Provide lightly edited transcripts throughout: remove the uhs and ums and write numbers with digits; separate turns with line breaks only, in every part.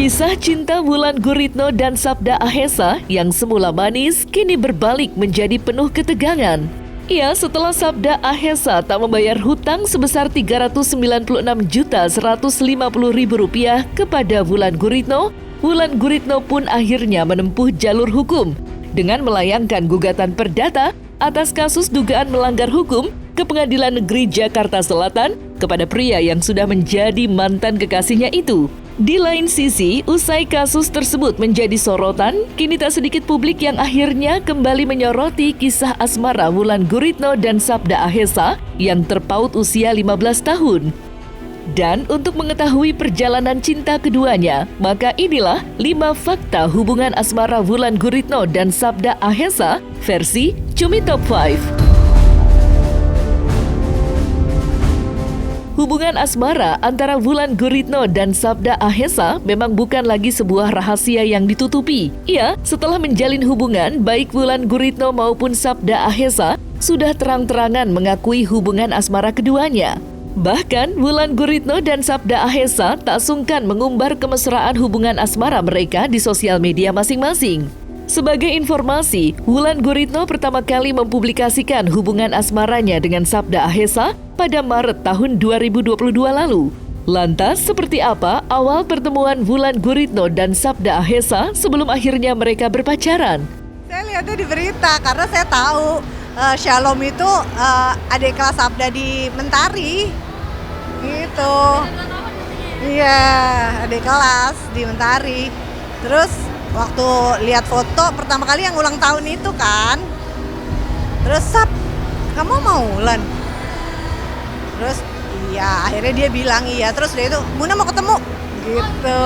Kisah cinta Wulan Guritno dan Sabda Ahesa yang semula manis kini berbalik menjadi penuh ketegangan. Ya, setelah Sabda Ahesa tak membayar hutang sebesar Rp396.150.000 kepada Wulan Guritno pun akhirnya menempuh jalur hukum dengan melayangkan gugatan perdata atas kasus dugaan melanggar hukum ke Pengadilan Negeri Jakarta Selatan kepada pria yang sudah menjadi mantan kekasihnya itu. Di lain sisi, usai kasus tersebut menjadi sorotan, kini tak sedikit publik yang akhirnya kembali menyoroti kisah asmara Wulan Guritno dan Sabda Ahesa yang terpaut usia 15 tahun. Dan untuk mengetahui perjalanan cinta keduanya, maka inilah 5 fakta hubungan asmara Wulan Guritno dan Sabda Ahesa versi Cumi Top 5. Hubungan asmara antara Wulan Guritno dan Sabda Ahesa memang bukan lagi sebuah rahasia yang ditutupi. Ya, setelah menjalin hubungan, baik Wulan Guritno maupun Sabda Ahesa sudah terang-terangan mengakui hubungan asmara keduanya. Bahkan, Wulan Guritno dan Sabda Ahesa tak sungkan mengumbar kemesraan hubungan asmara mereka di sosial media masing-masing. Sebagai informasi, Wulan Guritno pertama kali mempublikasikan hubungan asmaranya dengan Sabda Ahesa pada Maret tahun 2022 lalu. Lantas, seperti apa awal pertemuan Wulan Guritno dan Sabda Ahesa sebelum akhirnya mereka berpacaran?
Saya lihatnya di berita karena saya tahu Shalom itu adik kelas Sabda di Mentari. Gitu. Iya, adik kelas di Mentari. Terus waktu lihat foto pertama kali yang ulang tahun itu kan. Terus Sab, kamu mau Wulan? Terus iya, akhirnya dia bilang iya. Terus dia itu, Muna mau ketemu gitu.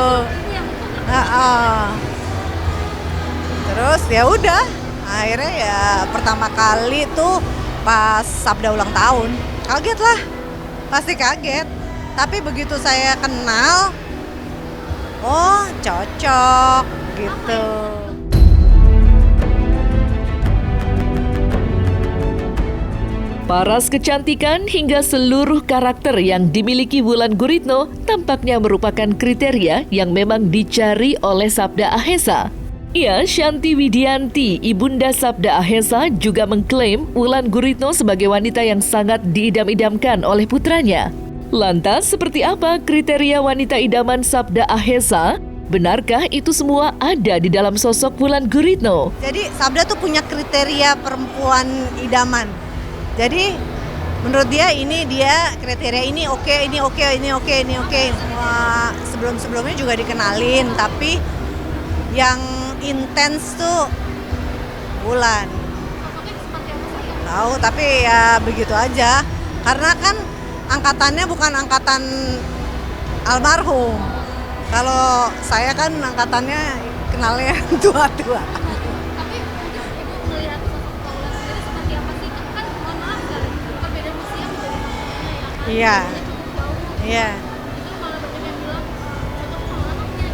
Terus ya udah, akhirnya ya pertama kali tuh pas Sabda ulang tahun. Kaget lah, pasti kaget. Tapi begitu saya kenal, oh cocok gitu.
Paras kecantikan hingga seluruh karakter yang dimiliki Wulan Guritno tampaknya merupakan kriteria yang memang dicari oleh Sabda Ahesa. Ya, Shanti Widianti, ibunda Sabda Ahesa, juga mengklaim Wulan Guritno sebagai wanita yang sangat diidam-idamkan oleh putranya. Lantas, seperti apa kriteria wanita idaman Sabda Ahesa? Benarkah itu semua ada di dalam sosok Wulan Guritno?
Jadi Sabda tuh punya kriteria perempuan idaman. Jadi menurut dia kriteria ini oke, ini oke, ini oke, ini oke. Semua sebelum-sebelumnya juga dikenalin, tapi yang intens tuh Wulan. Tahu, tapi ya begitu aja. Karena kan angkatannya bukan angkatan almarhum. Kalau saya kan angkatannya kenalnya tua-tua.
Tapi Ibu melihat sosok Wulan sendiri seperti apa sih? Kan mohon maaf dari perbedaan usia menjadi temannya ya kan?
Iya.
Cukup jauh.
Iya.
Itu malah banyak yang bilang cocok sama anaknya.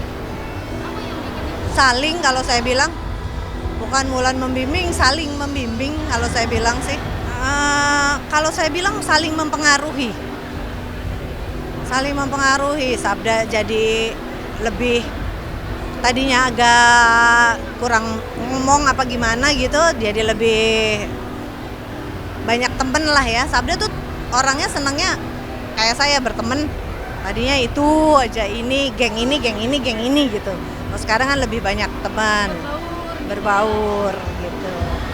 Apa yang bikin itu?
Saling kalau saya bilang, bukan Wulan membimbing, saling membimbing kalau saya bilang sih. Kalau saya bilang saling mempengaruhi. Saling mempengaruhi. Sabda jadi lebih, tadinya agak kurang ngomong apa gimana gitu, jadi lebih banyak temen lah ya. Sabda tuh orangnya senangnya kayak saya berteman. Tadinya itu aja, ini geng ini gitu. Terus sekarang kan lebih banyak teman, berbaur gitu.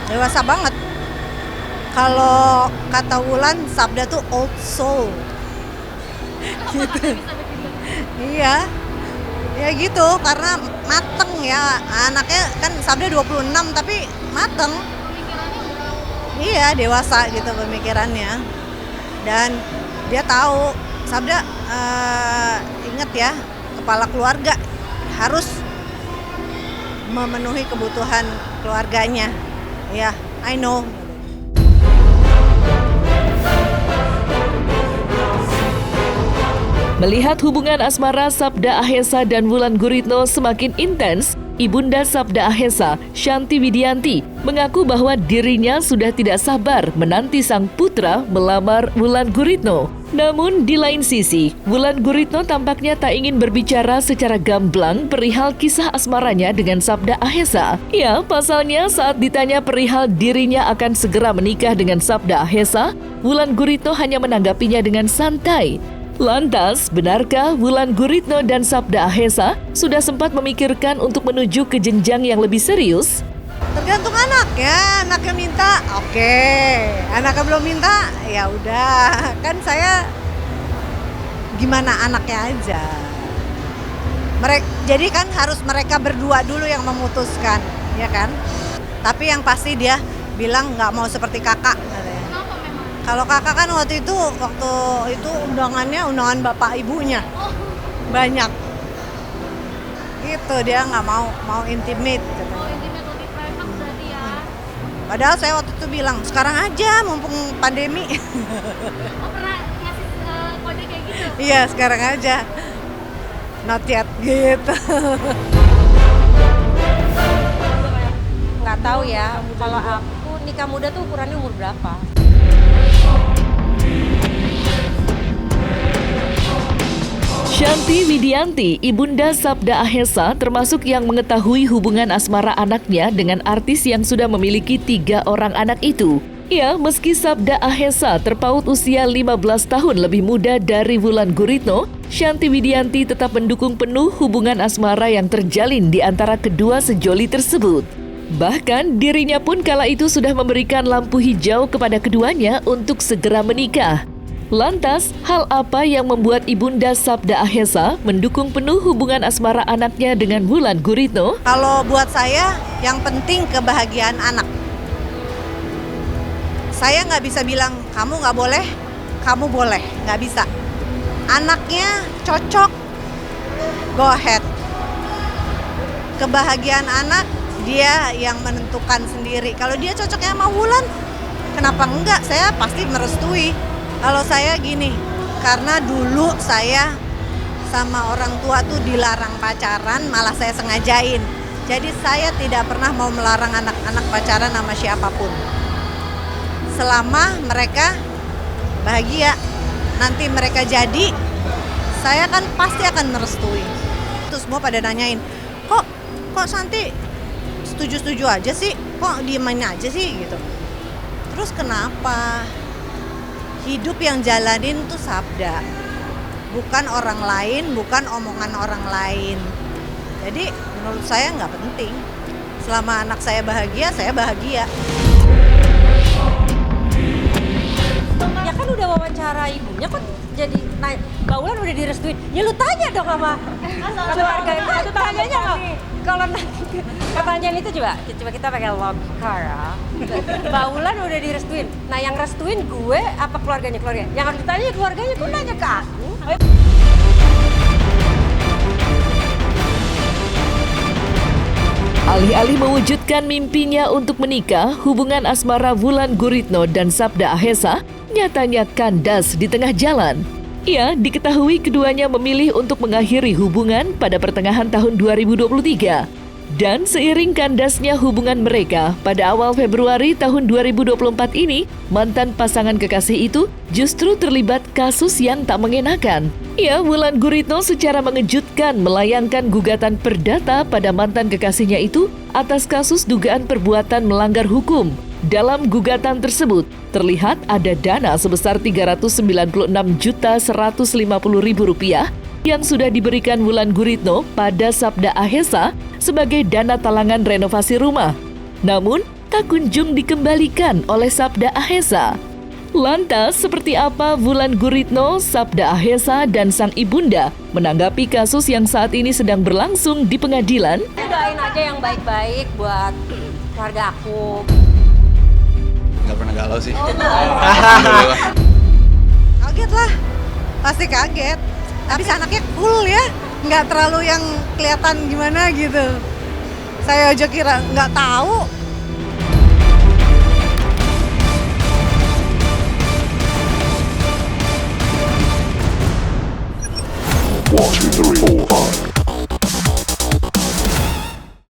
Dewasa banget. Kalau kata Wulan, Sabda tuh old soul. Gitu. Iya. Ya gitu, karena mateng ya. Anaknya kan Sabda 26 tapi mateng. Iya, dewasa gitu pemikirannya. Dan dia tahu, Sabda inget ya, kepala keluarga harus memenuhi kebutuhan keluarganya. Ya, I know.
Melihat hubungan asmara Sabda Ahesa dan Wulan Guritno semakin intens, Ibunda Sabda Ahesa, Shanti Widianti, mengaku bahwa dirinya sudah tidak sabar menanti sang putra melamar Wulan Guritno. Namun di lain sisi, Wulan Guritno tampaknya tak ingin berbicara secara gamblang perihal kisah asmaranya dengan Sabda Ahesa. Ya, pasalnya saat ditanya perihal dirinya akan segera menikah dengan Sabda Ahesa, Wulan Guritno hanya menanggapinya dengan santai. Lantas, benarkah Wulan Guritno dan Sabda Ahesa sudah sempat memikirkan untuk menuju ke jenjang yang lebih serius?
Tergantung anaknya minta, oke. Anaknya belum minta, ya udah. Kan saya gimana anaknya aja. Jadi kan harus mereka berdua dulu yang memutuskan, ya kan? Tapi yang pasti dia bilang nggak mau seperti kakak.
Kenapa memang?
Kalau kakak kan waktu itu undangan bapak ibunya banyak. Gitu dia nggak mau intimate.
Oh, intimate lebih private berarti ya.
Padahal saya waktu itu bilang sekarang aja mumpung pandemi.
Oh, pernah ngasih kode kayak gitu?
Iya sekarang aja. Not yet gitu.
Nggak tahu ya, kalau aku nikah muda tuh ukurannya umur berapa?
Shanti Widianti, ibunda Sabda Ahesa, termasuk yang mengetahui hubungan asmara anaknya dengan artis yang sudah memiliki 3 orang anak itu. Ya, meski Sabda Ahesa terpaut usia 15 tahun lebih muda dari Wulan Guritno, Shanti Widianti tetap mendukung penuh hubungan asmara yang terjalin di antara kedua sejoli tersebut. Bahkan dirinya pun kala itu sudah memberikan lampu hijau kepada keduanya untuk segera menikah. Lantas, hal apa yang membuat ibunda Sabda Ahesa mendukung penuh hubungan asmara anaknya dengan Wulan Guritno?
Kalau buat saya yang penting kebahagiaan anak. Saya nggak bisa bilang kamu nggak boleh, kamu boleh, nggak bisa. Anaknya cocok, go ahead. Kebahagiaan anak dia yang menentukan sendiri. Kalau dia cocoknya sama Wulan, kenapa enggak? Saya pasti merestui. Kalau saya gini, karena dulu saya sama orang tua tuh dilarang pacaran, malah saya sengajain. Jadi saya tidak pernah mau melarang anak-anak pacaran sama siapapun. Selama mereka bahagia, nanti mereka jadi, saya kan pasti akan merestui. Terus semua pada nanyain, kok Santi setuju-setuju aja sih? Kok diemin aja sih gitu? Terus kenapa? Hidup yang jalanin tuh Sabda, bukan orang lain, bukan omongan orang lain. Jadi menurut saya nggak penting. Selama anak saya bahagia, saya bahagia.
Ya kan udah wawancara ibunya kok jadi naik. Mbak Wulan udah direstuin. Ya lu tanya dong sama keluarganya. Tanyanya nggak? Kalau nanti pertanyaan itu coba kita pakai logika ya. Mbak Wulan udah direstuin. Nah yang restuin gue apa keluarganya? Yang harus ditanya keluarganya, gue nanya ke aku.
Alih-alih mewujudkan mimpinya untuk menikah, hubungan asmara Wulan Guritno dan Sabda Ahesa nyatanya kandas di tengah jalan. Ya, diketahui keduanya memilih untuk mengakhiri hubungan pada pertengahan tahun 2023. Dan seiring kandasnya hubungan mereka, pada awal Februari tahun 2024 ini, mantan pasangan kekasih itu justru terlibat kasus yang tak mengenakan. Ya, Wulan Guritno secara mengejutkan melayangkan gugatan perdata pada mantan kekasihnya itu atas kasus dugaan perbuatan melanggar hukum. Dalam gugatan tersebut, terlihat ada dana sebesar Rp396.150.000 yang sudah diberikan Wulan Guritno pada Sabda Ahesa sebagai dana talangan renovasi rumah. Namun, tak kunjung dikembalikan oleh Sabda Ahesa. Lantas, seperti apa Wulan Guritno, Sabda Ahesa, dan sang ibunda menanggapi kasus yang saat ini sedang berlangsung di pengadilan?
Doain aja yang baik-baik buat keluarga aku.
Nggak pernah galau sih.
Kaget lah, pasti kaget. Tapi anaknya cool ya, nggak terlalu yang kelihatan gimana gitu. Saya aja kira nggak tahu.
One, two, three, four, five.